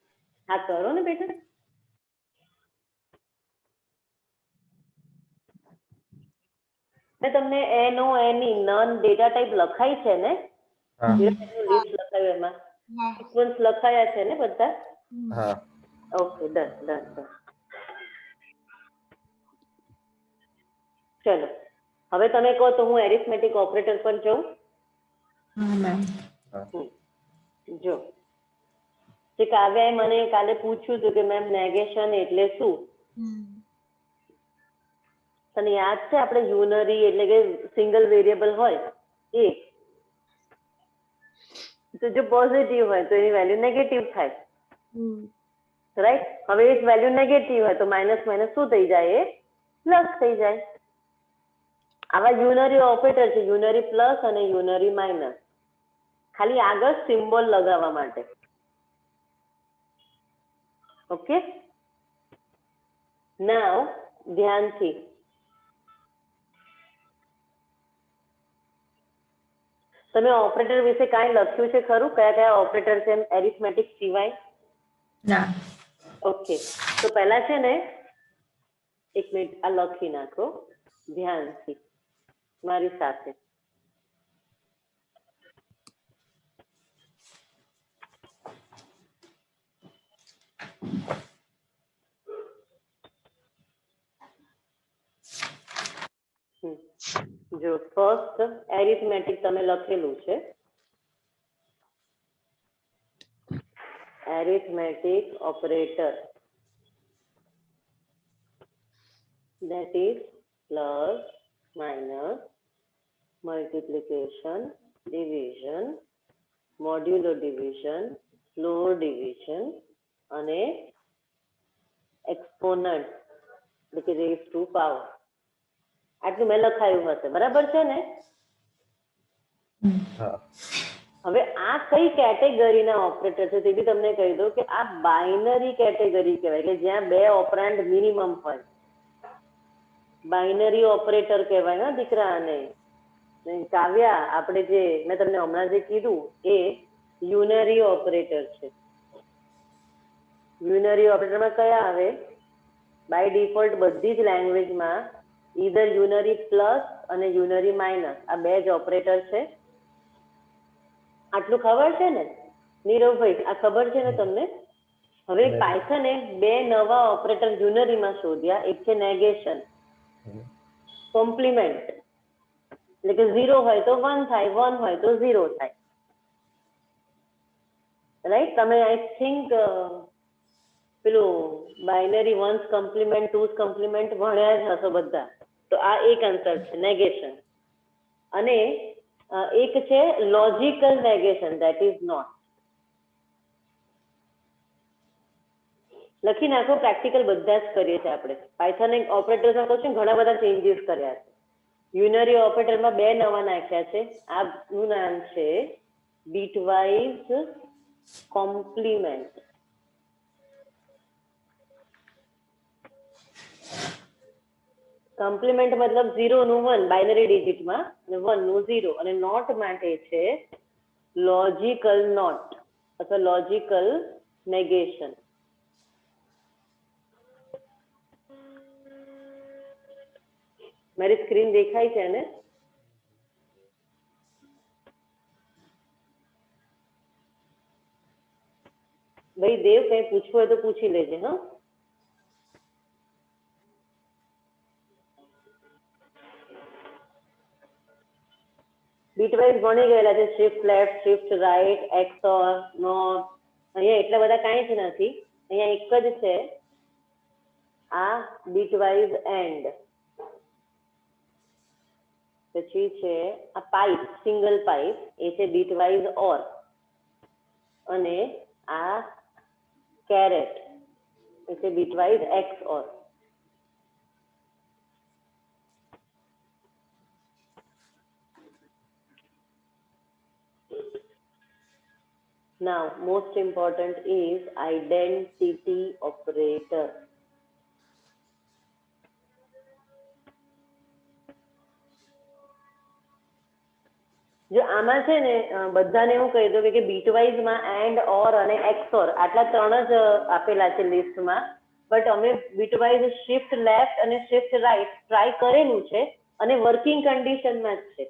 હા કરો ને બેટા. મેં તમને એનો એની નન ડેટા ટાઈપ લખાઈ છે ને? હા લિસ્ટ લખાયું એમાં હા સિક્વન્સ લખાયા છે ને બધા? હા. Okay, done done done. ચલો હવે તમે કહો તો હું એરિથમેટિક ઓપરેટર પર જાઉં. હા મેમ. જો જે કાવ્યાએ મને કાલે પૂછ્યું હતું કે મેમ નેગેશન એટલે શું, તને યાદ છે? આપણે યુનરી એટલે કે સિંગલ વેરિયેબલ હોય એ, તો જો પોઝિટિવ હોય તો એની વેલ્યુ નેગેટિવ થાય, રાઈટ? હવે એ વેલ્યુ નેગેટિવ હોય તો માઇનસ માઇનસ શું થઈ જાય? એ પ્લસ થઈ જાય. આવા યુનરી ઓપરેટર છે, યુનરી પ્લસ અને યુનરી માઇનસ, ખાલી આગળ સિમ્બોલ લગાવવા માટે. ઓકે, નાઉ ધ્યાનથી તમે ઓપરેટર વિશે કાંઈ લખ્યું છે ખરું? કયા કયા ઓપરેટર છે એરિથમેટિક સિવાય? ના. ઓકે, તો પહેલા છે ને, એક મિનિટ આ લખી નાખો ધ્યાનથી મારી સાથે. જો ફર્સ્ટ એરિથમેટિક તમે લખેલું છે, arithmetic operator, that is plus, minus, multiplication, division, modulo division, floor division અને exponent એટલે કે raised to power. આટલું મેં લખાયું હશે, બરાબર છે ને? હા. હવે આ કઈ કેટેગરીના ઓપરેટર છે તે બી તમને કહી દઉં કે આ બાઇનરી કેટેગરી કહેવાય, કે જ્યાં બે ઓપરેન્ડ મિનિમમ હોય. બાઇનરી ઓપરેટર કહેવાય ને દીકરા. અને કાવ્યા, આપણે જે મેં તમને હમણાં જે કીધું એ યુનરી ઓપરેટર છે. યુનરી ઓપરેટરમાં કયા આવે? બાય ડિફોલ્ટ બધી જ લેંગ્વેજમાં ઈધર યુનરી પ્લસ અને યુનરી માઇનસ, આ બે જ ઓપરેટર છે. આટલું ખબર છે ને નીરવભાઈ? આ ખબર છે ને તમને? હવે પાયથને બે નવા ઓપરેટર યુનરીમાં શોધ્યા. એક છે નેગેશન, કોમ્પ્લિમેન્ટ, એટલે કે 0 હોય તો 1 થાય, 1 હોય તો 0 થાય, રાઈટ? તમે આઈ થિંક પેલું બાઇનરી વન્સ કોમ્પ્લિમેન્ટ, ટુસ કોમ્પ્લિમેન્ટ ભણ્યા જ હશો બધા. તો આ એક આન્સર છે નેગેશન. અને એક છે logical negation, that is not. લખી નાખો, પ્રેક્ટિકલ બધા જ કરીએ છીએ આપણે. પાયથન ઓપરેટર્સમાં કહું છું ઘણા બધા ચેન્જીસ કર્યા છે. યુનરી ઓપરેટરમાં બે નવા નાખ્યા છે. આનું નામ છે બીટવાઇઝ કોમ્પ્લિમેન્ટ. કમ્પ્લિમેન્ટ મતલબ 0 નું 1 બાઇનરી ડિજિટમાં અને 1 નું 0 અને નોટ માટે છે લોજિકલ નોટ અથવા લોજિકલ નેગેશન. મારી સ્ક્રીન દેખાય છે ને? ભાઈ દેવ કઈ પૂછવું હોય તો પૂછી લેજે. હા, બીટવાઇઝ ભણી ગયેલા છે. Shift left, shift right, xor, not. અહીંયા એટલા બધા કાંઈ જ નથી. અહીંયા એક જ છે, આ બીટવાઇઝ એન્ડ. પછી છે આ પાઇપ, સિંગલ પાઇપ, એ છે બીટવાઇઝ ઓર. અને આ કેરેટ એ છે bitwise x or. Now, most important is identity operator. જો આમાં છે ને બધાને હું કહી દઉં કે બીટવાઇઝ માં એન્ડ ઓર અને એક્સઓર આટલા ત્રણ જ આપેલા છે લિસ્ટમાં. બટ અમે બીટવાઇઝ શિફ્ટ લેફ્ટ અને શિફ્ટ રાઈટ ટ્રાય કરેલું છે અને વર્કિંગ કન્ડિશનમાં જ છે.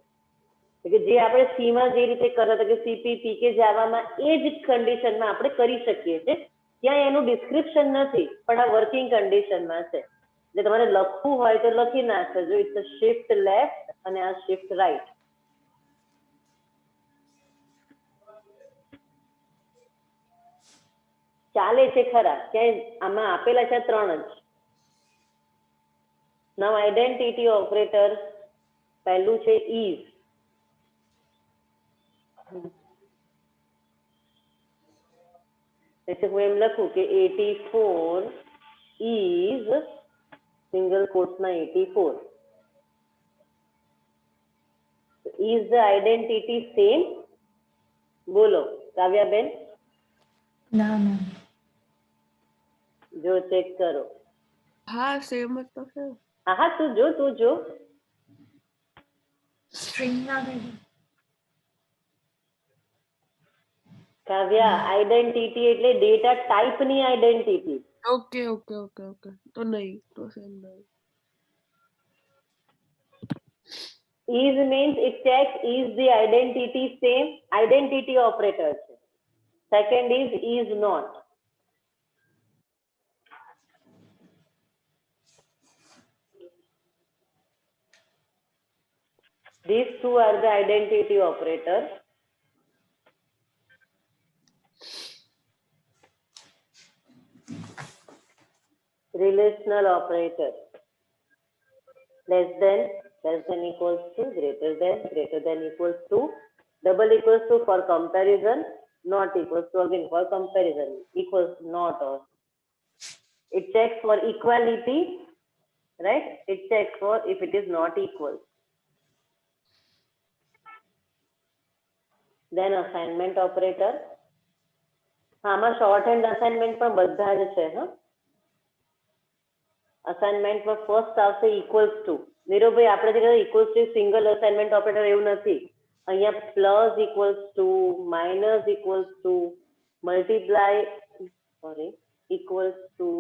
કે જે આપણે સી માં જે રીતે કરતા હતા કે સીપીપી કે જાવામાં એ જ કન્ડિશનમાં આપણે કરી શકીએ છીએ. ત્યાં એનું ડિસ્ક્રિપ્શન નથી પણ આ વર્કિંગ કન્ડિશનમાં છે. એટલે તમારે લખવું હોય તો લખી નાખજો. ઇટ્સ શિફ્ટ લેફ્ટ અને આ શિફ્ટ રાઈટ. ચાલે છે ખરા, ક્યાંય આમાં આપેલા છે ત્રણ જ. નાઉ આઈડેન્ટિટી ઓપરેટર પહેલું છે ઇઝ. એટલે હું એમ લખું કે 84 ઇઝ સિંગલ કોટ્સમાં 84. Is the identity same? બોલો કાવ્યાબેન. ના ના. જો ચેક કરો. હા સેમ જ તો છે. હા હા, તું જો. સ્ટ્રિંગ ના ગઈ. કાવ્યા, આઈડેન્ટિટી એટલે ડેટા ટાઈપની identity. Okay okay okay okay, તો નહીં, તો સેમ નહીં. Is means it checks is the identity same. Identity operator છે. Second is not. These two are the identity operators. Relational operator. Less than equals to, greater than equals to, double equals to for comparison, not equals to again for comparison, equals not or. It checks for equality, right? It checks for if it is not equal. Then assignment operator. આમાં short hand assignment પણ બધા જ છે. હા, અસાઇનમેન્ટમાં first આવશે equals to. Niravbhai આપણે જે equals to single assignment operator એવું નથી. અહીંયા plus equals to, minus equals to, multiply equals to,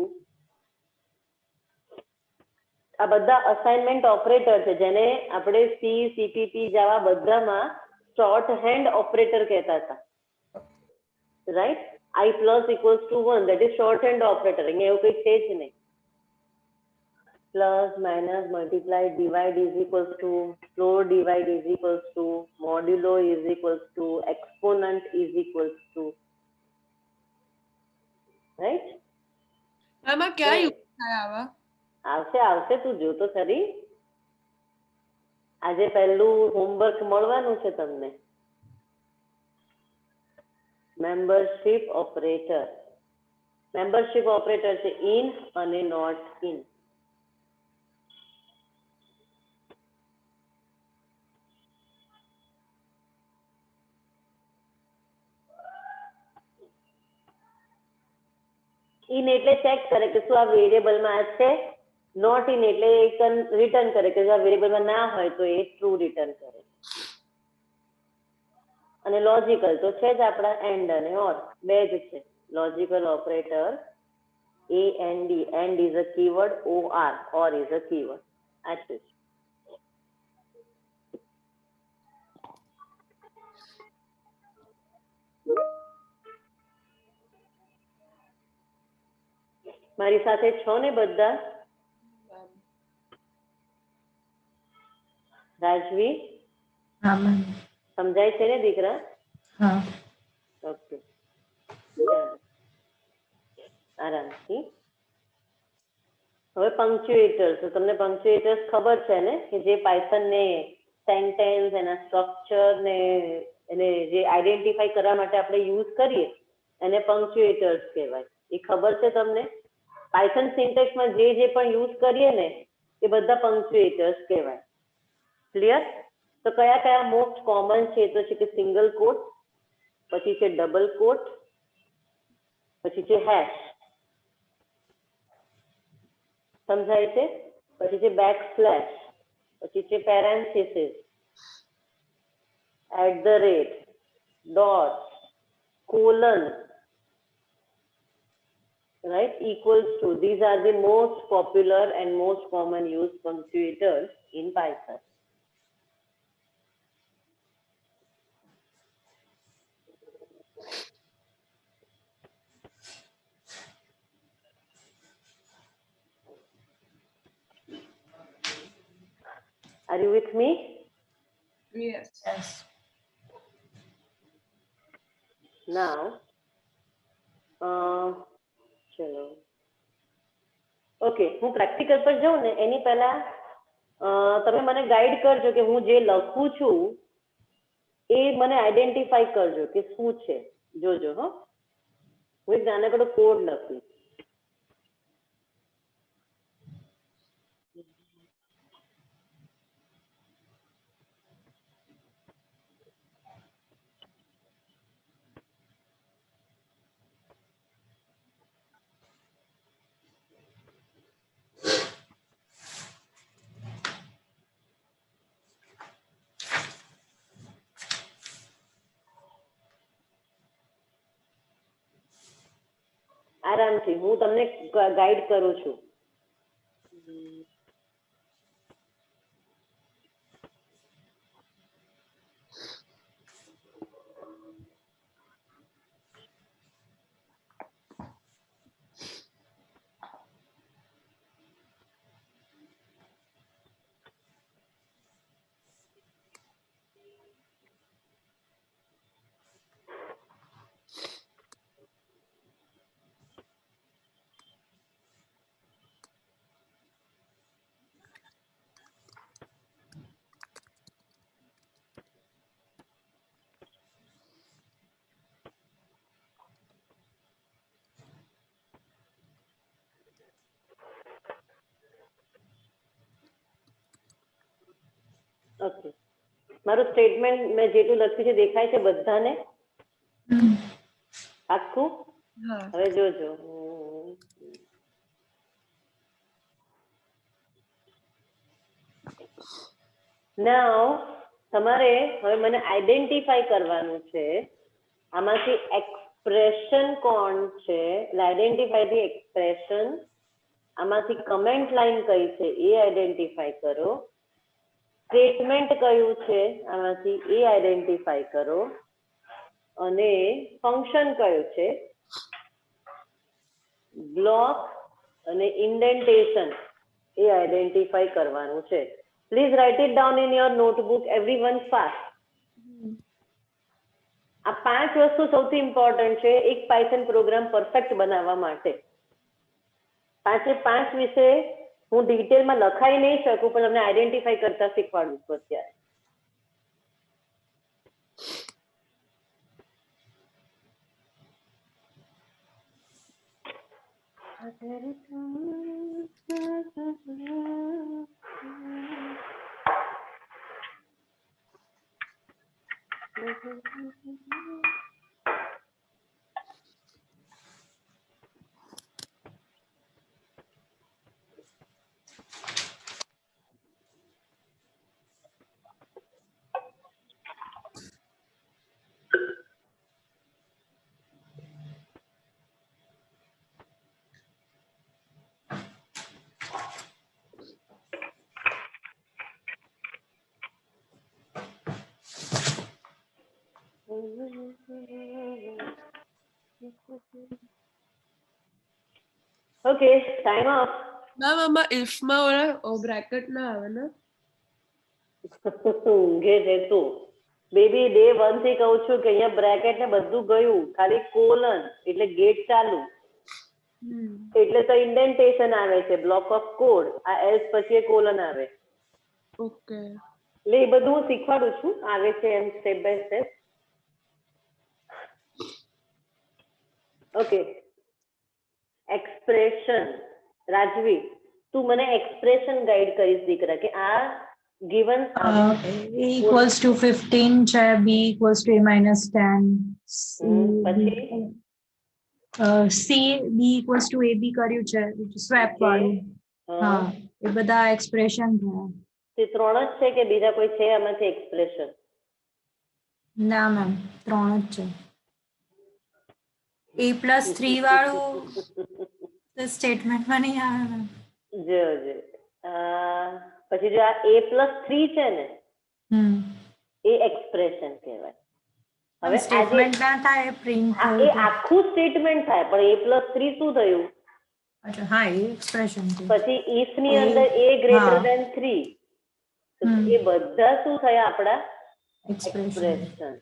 આ બધા અસાઇનમેન્ટ ઓપરેટર છે જેને આપણે સી, સીપીપી, જાવા બધામાં શોર્ટ હેન્ડ ઓપરેટર કહેતા હતા. Right? I plus equals to 1, that is short hand operator. અહીંયા એવું કંઈ છે જ નહીં. Plus, minus, multiply, divide is equals to, floor divide is equals to, modulo is equals to, exponent is equals to. Right? આમાં ક્યાં use થાય આવા? આવશે તું જો તો ખરી. આજે પહેલું હોમવર્ક મળવાનું છે તમને. Membership operator. મેમ્બરશિપ ઓપરેટર છે ઇન અને નોટ ઇન. ઇન એટલે ચેક કરે કે શું આ વેરિયેબલમાં છે નોટ ઇન એટલે રિટર્ન કરે કે જો વેરિયેબલમાં ના હોય તો એ ટ્રુ રિટર્ન કરે. અને લોજિકલ તો છે જ આપણા એન્ડ અને ઓર બે જ છે. Logical operator AND, AND is a keyword, OR is a keyword. આટલું જ. મારી સાથે છો ને બધા? રાજવી હા મેમ. સમજાય છે ને દીકરા? હા. ઓકે, આરામથી. હવે પંક્ચ્યુએટર્સ, તો તમને પંક્ચ્યુએટર્સ ખબર છે ને કે જે પાયથન ને સેન્ટેન્સ એના સ્ટ્રક્ચર ને એને જે આઈડેન્ટિફાઈ કરવા માટે આપણે યુઝ કરીએ એને પંક્ચ્યુએટર્સ કહેવાય. એ ખબર છે તમને? પાયથન સિન્ટેક્સમાં જે પણ યુઝ કરીએ ને એ બધા પંક્ચ્યુએટર્સ કહેવાય. ક્લિયર? તો કયા કયા મોસ્ટ કોમન છે? તો છે કે સિંગલ કોટ, પછી છે ડબલ કોટ, પછી છે હેશ, સમજાય છે? પછી છે બેકસ્લેશ, પછી છે પેરેન્થીસિસ, @ dot, colon, right, equals to. These are the most popular and most common used punctuators in Python. Are you with me? Yes. Yes. Now, ચલો, ઓકે, હું પ્રેક્ટિકલ પર જાઉં ને એની પહેલા તમે મને ગાઈડ કરજો કે હું જે લખું છું એ મને આઈડેન્ટિફાઈ કરજો કે શું છે. જોજો હો, હું એક નાનકડો કોડ લખીશ. આરામથી હું તમને ગાઈડ કરું છું. ઓકે, મારું સ્ટેટમેન્ટ મેં જેટલું લખ્યું છે દેખાય છે બધાને? આખું? હા. હવે જોજો. નાઉ તમારે હવે મને આઈડેન્ટિફાઈ કરવાનું છે આમાંથી એક્સપ્રેશન કોણ છે, એટલે આઈડેન્ટિફાઈ ધી એક્સપ્રેશન. આમાંથી કમેન્ટ લાઈન કઈ છે એ આઈડેન્ટિફાઈ કરો. સ્ટેટમેન્ટ કયું છે આમાંથી એ આઈડેન્ટિફાઈ કરો. અને ફંક્શન કયું છે, બ્લોક અને ઇન્ડેન્ટેશન એ આઈડેન્ટિફાઈ કરવાનું છે. Please write it down in your notebook everyone fast. આ 5 વસ્તુ સૌથી ઇમ્પોર્ટન્ટ છે એક પાયથન પ્રોગ્રામ પરફેક્ટ બનાવવા માટે. 5 વિશે હું ડિટેલમાં લખાઈ નહીં શકું પણ તમને આઈડેન્ટિફાઈ કરતા શીખવાડું છું અત્યારે. Okay, time of. મેમ આમાં if માં ઓલા બ્રેકેટ ના આવે ને? ઊંઘે છે તું બેબી. ડે 1 થી કહું છું કે અહીંયા બ્રેકેટ ને બધું ગયું, ખાલી કોલન એટલે ગેટ ચાલુ, એટલે તો ઇન્ડેન્ટેશન આવે છે, બ્લોક ઓફ કોડ. આ એલ્સ પછી કોલન આવે. ઓકે, એટલે એ બધું હું શીખવાડું છું, આવે છે એમ step by step. Okay, expression. Rajvi, તું મને એક્સપ્રેશન ગાઈડ કરીશ દીકરા કે આ given A equals to 15 છે, b equals to a minus 10, પછી c b equals to ab કર્યું છે, સ્વેપ વાળું. હા, એ બધા એક્સપ્રેશન થયા. તે 3 જ છે કે બીજા કોઈ છે આમાંથી એક્સપ્રેશન? ના મેમ, 3 જ છે. a+3 વાળું તો સ્ટેટમેન્ટમાં નહીં આવે મેમ. જો પછી જો આ a+3 છે ને, એ એક્સપ્રેશન કહેવાય. હવે સ્ટેટમેન્ટ ના થાય, પ્રિન્ટ એ આખું સ્ટેટમેન્ટ થાય, પણ a+3 શું થયું? અચ્છા, હા, એ એક્સપ્રેશન છે. પછી if ની અંદર a greater than 3, એ બધા શું થયા આપણા? એક્સપ્રેશન.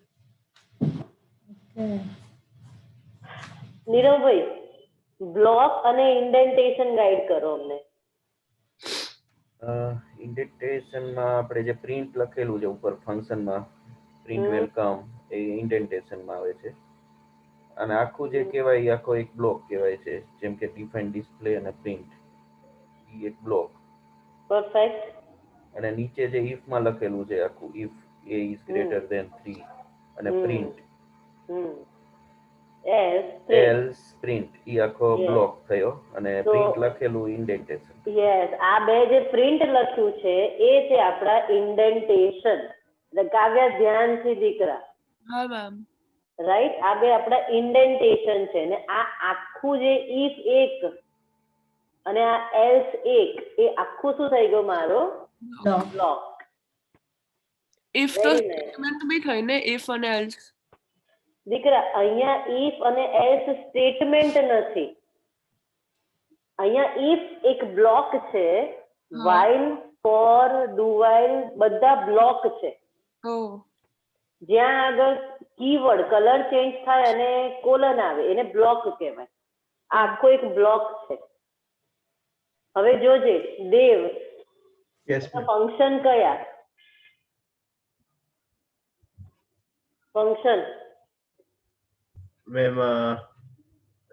નીરવભાઈ, બ્લોક અને ઇન્ડેન્ટેશન ગાઈડ કરો અમને. ઇન્ડેન્ટેશનમાં આપણે જે પ્રિન્ટ લખેલું છે ઉપર ફંક્શનમાં, પ્રિન્ટ વેલકમ, એ ઇન્ડેન્ટેશનમાં આવે છે. અને આખું જે કહેવાય એ આખો એક બ્લોક કહેવાય છે, જેમ કે ડિફાઇન, ડિસ્પ્લે અને પ્રિન્ટ, એ એક બ્લોક. પરફેક્ટ. અને નીચે જે if માં લખેલું છે આખું, if a is greater than 3 અને પ્રિન્ટ else print, એ આખો બ્લોક થયો. અને પ્રિન્ટ લખેલું ઇન્ડેન્ટેશન. યસ, આ બે જે પ્રિન્ટ લખ્યું છે એ છે આપણા ઇન્ડેન્ટેશન. એટલે કાવ્ય ધ્યાનથી દીકરા. હા મેમ. રાઈટ, આ બે આપણા ઇન્ડેન્ટેશન છે. ને આ આખું જે if એક અને આ else એક, એ આખું શું થઈ ગયું મારો? બ્લોક. if તો સ્ટેટમેન્ટ બી થઈ ને, if અને else. દીકરા, અહીંયા if અને else સ્ટેટમેન્ટ નથી. અહીંયા if એક બ્લોક છે, while, for, do while બધા બ્લોક છે. જ્યાં આગળ કીવર્ડ કલર ચેન્જ થાય અને કોલન આવે એને બ્લોક કહેવાય. આખો એક બ્લોક છે. હવે જોજે દેવ, ફંક્શન કયા? Function ma'am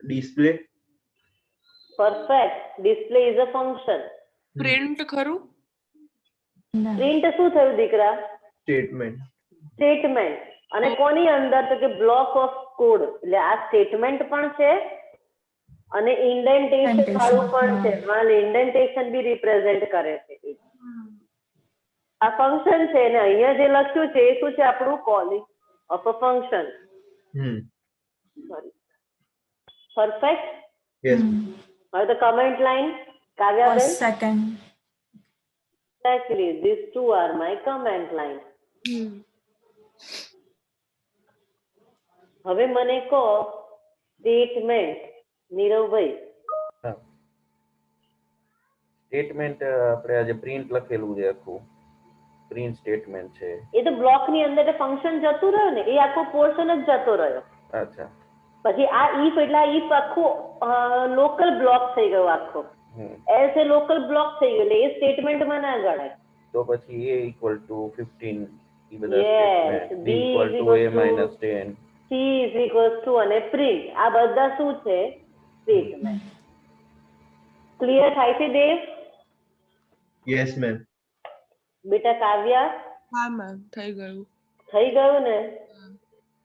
display. Perfect, display is a function. Print ખરું? પ્રિન્ટ શું થયું દીકરા? સ્ટેટમેન્ટ. સ્ટેટમેન્ટ. અને કોની અંદર? તો કે બ્લોક ઓફ કોડ. એટલે આ સ્ટેટમેન્ટ પણ છે અને ઇન્ડેન્ટેશન વાળું પણ છે. વાલ ઇન્ડેન્ટેશન બી રિપ્રેઝેન્ટ કરે છે. આ ફંક્શન છે ને અહીંયા જે લખ્યું છે એ શું છે? આપણું calling of a function. Perfect. Yes. હવે તો કમેન્ટ લાઈન કાવ્યાબેન. Second. Exactly, these two are my comment line. હવે મને કહો સ્ટેટમેન્ટ. નીરવભાઈ, સ્ટેટમેન્ટ આપણે આજે પ્રિન્ટ લખેલું છે આખું, પ્રિન્ટ સ્ટેટમેન્ટ છે. એ તો બ્લોક ની અંદર ફંક્શન જતું રહ્યું ને, એ આખો પોર્શન જ જતો રહ્યો. અચ્છા. પછી આ if એટલે આ if આખું લોકલ બ્લોક થઈ ગયો આખો. એલ્સ એ લોકલ બ્લોક થઈ ગયો એટલે એ સ્ટેટમેન્ટમાં ના ગણાય. તો પછી a equal to 15 એ બધા statement, b equal to a minus 10, c is equals to અને પ્રિન્ટ, આ બધા શું છે? સ્ટેટમેન્ટ. ક્લિયર થાય છે દેવ? Yes ma'am. બેટા કાવ્યા? હા મેમ, થઈ ગયું. થઈ ગયું ને?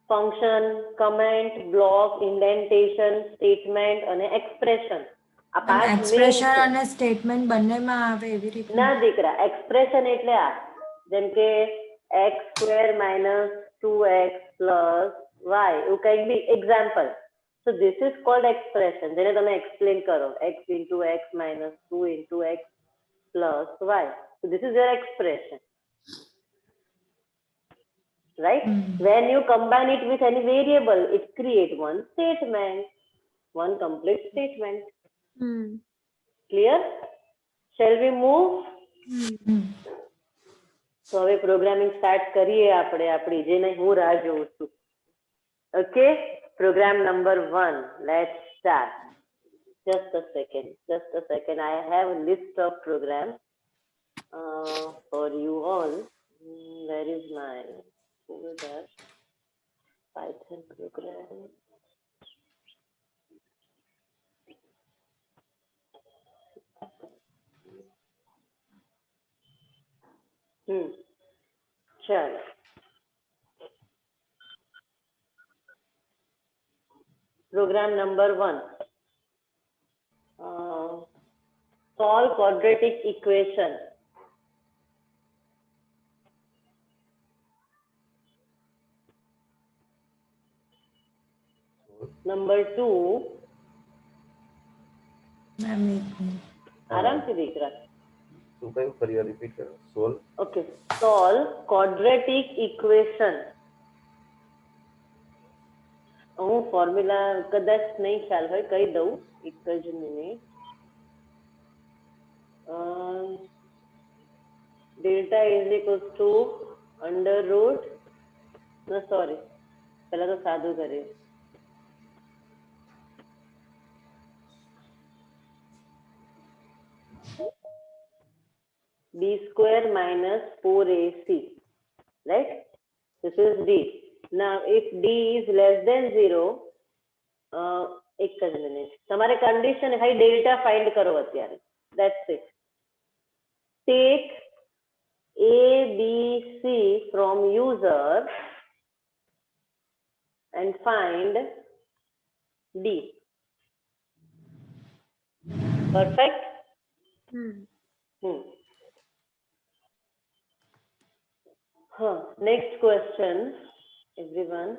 Function, comment, block, indentation, statement અને એક્સપ્રેશન. આ પાંચ એક્સપ્રેશન અને સ્ટેટમેન્ટ બંનેમાં આવે એવી રીતે? ના દીકરા, એક્સપ્રેશન એટલે આ, જેમ કે x² - 2x + y, એવું કંઈક બી example. So this is called expression, જેને તમે એક્સપ્લેન કરો. x × x - 2 × x + y. So this is your expression. Right? When you combine it with any variable, it creates one statement, one complete statement. Clear? Shall we move? તો હવે programming start કરીએ આપણે આપણી જેને હું રાહ જોઉં છું. Okay, program number 1. Let's start. Just a second. I have a list of programs for you all. Where is my folder? Python program. Chalo. Program number 1. Solve quadratic equation. Number 2. આરામ થી દીકરા. શું કહ્યું? ફરી રિપીટ કરો. Solve. Okay, solve quadratic equation. હું formula કદાચ નહીં ખ્યાલ હોય, કહી દઉં. એક જ minute. Delta is equals to under route, sorry, પહેલા તો સાદું કરીએ. b square minus 4ac, right? This is d. Now if d is less than 0, એક જ મિનિટ, તમારે કન્ડિશન હાઈ ડેલ્ટા ફાઇન્ડ કરો અત્યારે. That's it. Take a b c from user and find d. Perfect? Next question, everyone.